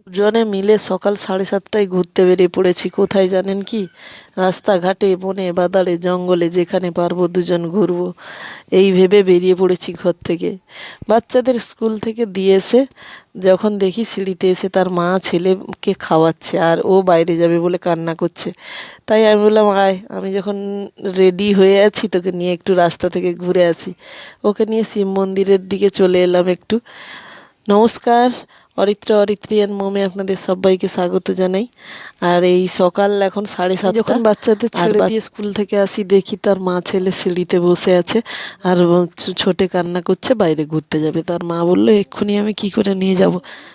দুজনে মিলে সকাল 7:30টায় ঘুরতে বেরিয়ে পড়েছি। কোথায় জানেন কি? রাস্তাঘাটে, বনে বাদারে, জঙ্গলে, যেখানে পারবো দুজন ঘুরবো, এই ভেবে বেরিয়ে পড়েছি ঘর থেকে। বাচ্চাদের স্কুল থেকে দিয়ে এসে যখন দেখি সিঁড়িতে এসে তার মা ছেলেকে খাওয়াচ্ছে আর ও বাইরে যাবে বলে কান্না করছে। তাই আমি বললাম, আয়, আমি যখন রেডি হয়ে আছি তোকে নিয়ে একটু রাস্তা থেকে ঘুরে আসি। ওকে নিয়ে শিব মন্দিরের দিকে চলে এলাম একটু। নমস্কার, অরিত্র অরিত্রিয়ান মোমে আপনাদের সবাইকে স্বাগত জানাই। আর এই সকাল এখন 7:30, যখন বাচ্চাদের ছেড়ে দিয়ে স্কুল থেকে আসি দেখি তার মা ছেলে সিঁড়িতে বসে আছে আর ছোটে কান্না করছে, বাইরে ঘুরতে যাবে। তার মা বললো, এক্ষুনি আমি কি করে নিয়ে যাব?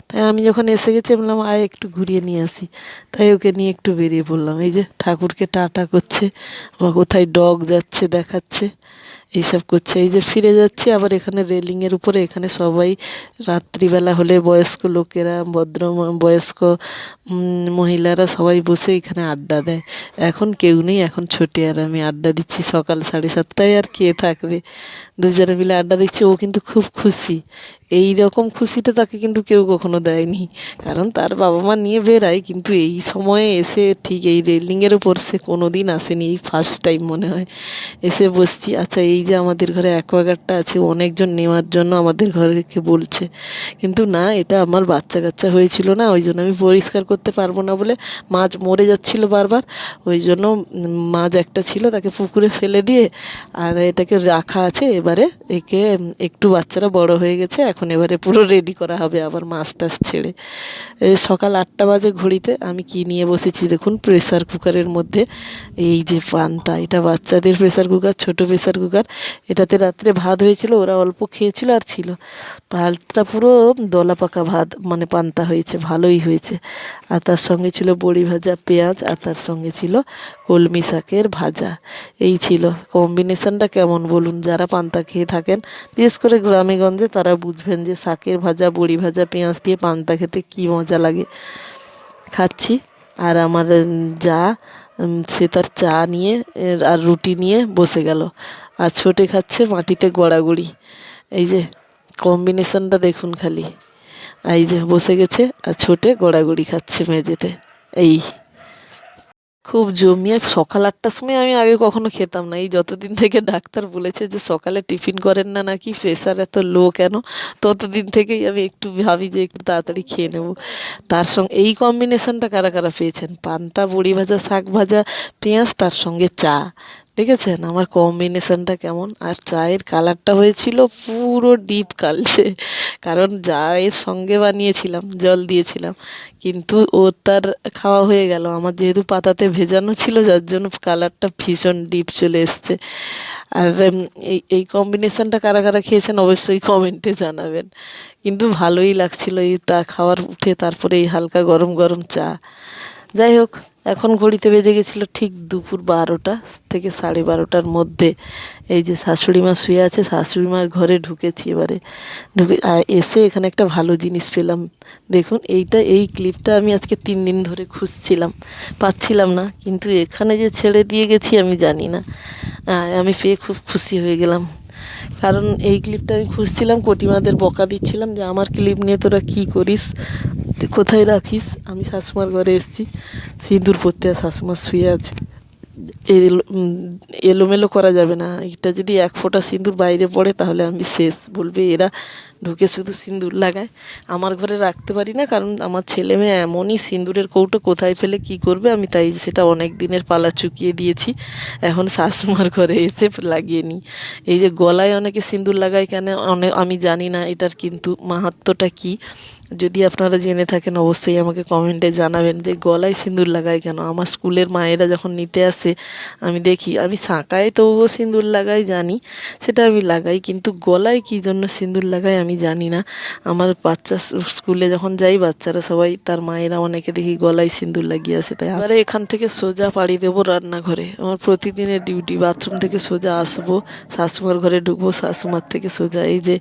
তাই আমি যখন এসে গেছি বললাম, আয় একটু ঘুরিয়ে নিয়ে আসি। তাই ওকে নিয়ে একটু বেরিয়ে পড়লাম। এই যে ঠাকুরকে টাটা করছে, আমার কোথায় ডগ যাচ্ছে দেখাচ্ছে, এইসব করছে। এই যে ফিরে যাচ্ছি আবার এখানে রেলিংয়ের উপরে, এখানে সবাই রাত্রিবেলা হলে বয়স্ক লোকেরা, বয়স্ক মহিলারা সবাই বসে এখানে আড্ডা দেয়। এখন কেউ নেই, এখন ছোটে আর আমি আড্ডা দিচ্ছি সকাল 7:30টায়। আর কে থাকবে, দুজনে মিলে আড্ডা দিচ্ছি। ও কিন্তু খুব খুশি। এই রকম খুশিটা তাকে কিন্তু কেউ কখনো দেয়নি, কারণ তার বাবা মা নিয়ে বেরায়, কিন্তু এই সময়ে এসে ঠিক এই রেলিংয়ের উপর সে কোনো দিন আসেনি, এই ফার্স্ট টাইম মনে হয় এসে বসছি। আচ্ছা, এই যে আমাদের ঘরে অ্যাকোয়াগার্ডটা আছে, অনেকজন নেওয়ার জন্য আমাদের ঘরকে বলছে, কিন্তু না, এটা আমার বাচ্চা কাচ্চা হয়েছিল না, ওই জন্য আমি পরিষ্কার করতে পারবো না বলে। মাছ মরে যাচ্ছিল বারবার, ওই জন্য মাছ একটা ছিল তাকে পুকুরে ফেলে দিয়ে আর এটাকে রাখা আছে। এবারে একে একটু বাচ্চারা বড় হয়ে গেছে, এখন এবারে পুরো রেডি করা হবে আবার মাছ টাছ ছেড়ে। এই সকাল 8টা বাজে ঘড়িতে। আমি কি নিয়ে বসেছি দেখুন, প্রেসার কুকারের মধ্যে এই যে পান্তা। এটা বাচ্চাদের প্রেসার কুকার, ছোট প্রেসার কুকার। এটাতে রাত্রে ভাত হয়েছিল, ওরা অল্প খেয়েছিল আর ছিল। ভাতটা পুরো দলা পাকা ভাত, মানে পান্তা হয়েছে, ভালোই হয়েছে। আর তার সঙ্গে ছিল বড়ি ভাজা, পেঁয়াজ, আর তার সঙ্গে ছিল কলমি শাকের ভাজা। এই ছিল কম্বিনেশনটা। কেমন বলুন? যারা পান্তা খেয়ে থাকেন, বিশেষ করে গ্রামে গঞ্জে, তারা বুঝবেন যে শাকের ভাজা, বড়ি ভাজা, পেঁয়াজ দিয়ে পান্তা খেতে কী মজা লাগে। খাচ্ছি। আর আমার যা, সে তার চা নিয়ে আর রুটি নিয়ে বসে গেল, আর ছোটে খাচ্ছে মাটিতে গড়াগড়ি। এই যে কম্বিনেশনটা দেখুন খালি। এই যে বসে গেছে আর ছোটে গড়াগড়ি খাচ্ছে মেঝেতে। এই খুব জমিয়ে সকাল 8টার সময় আমি আগে কখনো খেতাম না। এই যতদিন থেকে ডাক্তার বলেছে যে সকালে টিফিন করেন না নাকি, প্রেশার এত লো কেন, ততদিন থেকেই আমি একটু ভাবি যে একটু তাড়াতাড়ি খেয়ে নেব। তার সঙ্গে এই কম্বিনেশনটা কারা কারা পেয়েছেন? পান্তা, বড়ি ভাজা, শাক ভাজা, পেঁয়াজ, তার সঙ্গে চা। দেখেছেন আমার কম্বিনেশনটা কেমন? আর চায়ের কালারটা হয়েছিল পুরো ডিপ কালচে, কারণ চায়ের সঙ্গে বানিয়েছিলাম, জল দিয়েছিলাম। কিন্তু ওর তার খাওয়া হয়ে গেল, আমার যেহেতু পাতাতে ভেজানো ছিল, যার জন্য কালারটা ভীষণ ডিপ চলে এসছে। আর এই এই কম্বিনেশনটা কারা কারা খেয়েছেন অবশ্যই কমেন্টে জানাবেন। কিন্তু ভালোই লাগছিল এই তা খাওয়ার উঠে, তারপরে এই হালকা গরম গরম চা। যাই হোক, এখন ঘড়িতে বেজে গেছিলো ঠিক দুপুর 12টা থেকে 12:30টার মধ্যে। এই যে শাশুড়ি মা শুয়ে আছে, শাশুড়ি মার ঘরে ঢুকেছি। এবারে এসে এখানে একটা ভালো জিনিস পেলাম। দেখুন এইটা, এই ক্লিপটা আমি আজকে 3 দিন ধরে খুঁজছিলাম, পাচ্ছিলাম না, কিন্তু এখানে যে ছেড়ে দিয়ে গেছি আমি জানি না। আমি পেয়ে খুব খুশি হয়ে গেলাম, কারণ এই ক্লিপটা আমি খুঁজছিলাম, কটিমাদের বকা দিচ্ছিলাম যে আমার ক্লিপ নিয়ে তোরা কী করিস, কোথায় রাখিস। আমি শাশুমার ঘরে এসেছি, সিঁদুর পরতে, আর শাশুমা শুয়ে আছে। এলোমেলো করা যাবে না, এটা যদি এক ফোঁটা সিঁদুর বাইরে পড়ে তাহলে আমি শেষ। বলবে এরা ঢুকে শুধু সিঁদুর লাগায়, আমার ঘরে রাখতে পারি না, কারণ আমার ছেলে মেয়ে এমনই, সিঁদুরের কৌটো কোথায় ফেলে কি করবে, আমি তাই সেটা অনেক দিনের পালা চুকিয়ে দিয়েছি। এখন শাশুমার ঘরে এসে লাগিয়ে নিই। এই যে গলায় অনেকে সিঁদুর লাগায় কেন, আমি জানি না এটার কিন্তু মাহাত্ম্যটা কী। যদি আপনারা জেনে থাকেন অবশ্যই আমাকে কমেন্টে জানাবেন যে গলায় সিঁদুর লাগায় কেন। আমার স্কুলের মায়েরা যখন নিতে আসে আমি দেখি, আমি শাঁখায় তবুও সিঁদুর লাগাই জানি, সেটা আমি লাগাই, কিন্তু গলায় কী জন্য সিঁদুর লাগাই আমি জানি না। আমার বাচ্চা স্কুলে যখন যাই, বাচ্চারা সবাই, তার মায়েরা অনেকে দেখি গলায় সিঁদুর লাগিয়ে আসে। তাই এবারে এখান থেকে সোজা পাড়ি দেবো রান্নাঘরে। আমার প্রতিদিনের ডিউটি, বাথরুম থেকে সোজা আসবো, শাশুমার ঘরে ঢুকবো, শাশুমার থেকে সোজা এই যে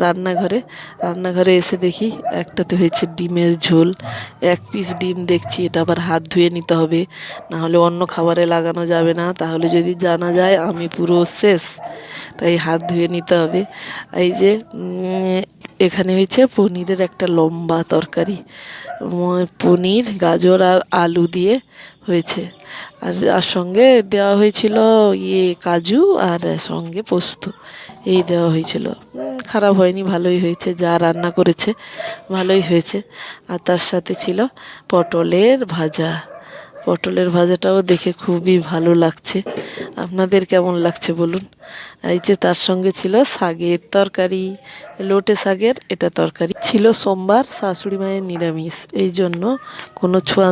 রান্নাঘরে। রান্নাঘরে এসে দেখি একটাতে হয়েছে ডিমের ঝোল। 1 পিস ডিম দেখছি, এটা আবার হাত ধুয়ে নিতে হবে, না হলে অন্য খাবারে লাগানো যাবে না, তাহলে যদি জানা যায় আমি পুরো শেষ। তাই হাত ধুয়ে নিতে হবে। এই যে এখানে হয়েছে পনিরের একটা লম্বা তরকারি, পনির, গাজর আর আলু দিয়ে হয়েছে। আর সঙ্গে দেওয়া হয়েছিল কাজু, আর সঙ্গে পোস্ত, এই দেওয়া হয়েছিল। খারাপ হয়নি, ভালোই হয়েছে, যা রান্না করেছে ভালোই হয়েছে। আর তার সাথে ছিল পটলের ভাজা। পটলের ভাজাটাও দেখে খুবই ভালো লাগছে। আপনাদের কেমন লাগছে বলুন। এই যে তার সঙ্গে ছিল শাকের তরকারি, লোটে শাকের এটা তরকারি ছিল। সোমবার শাশুড়ি মায়ের নিরামিষ, এই জন্য কোনো ছোঁয়া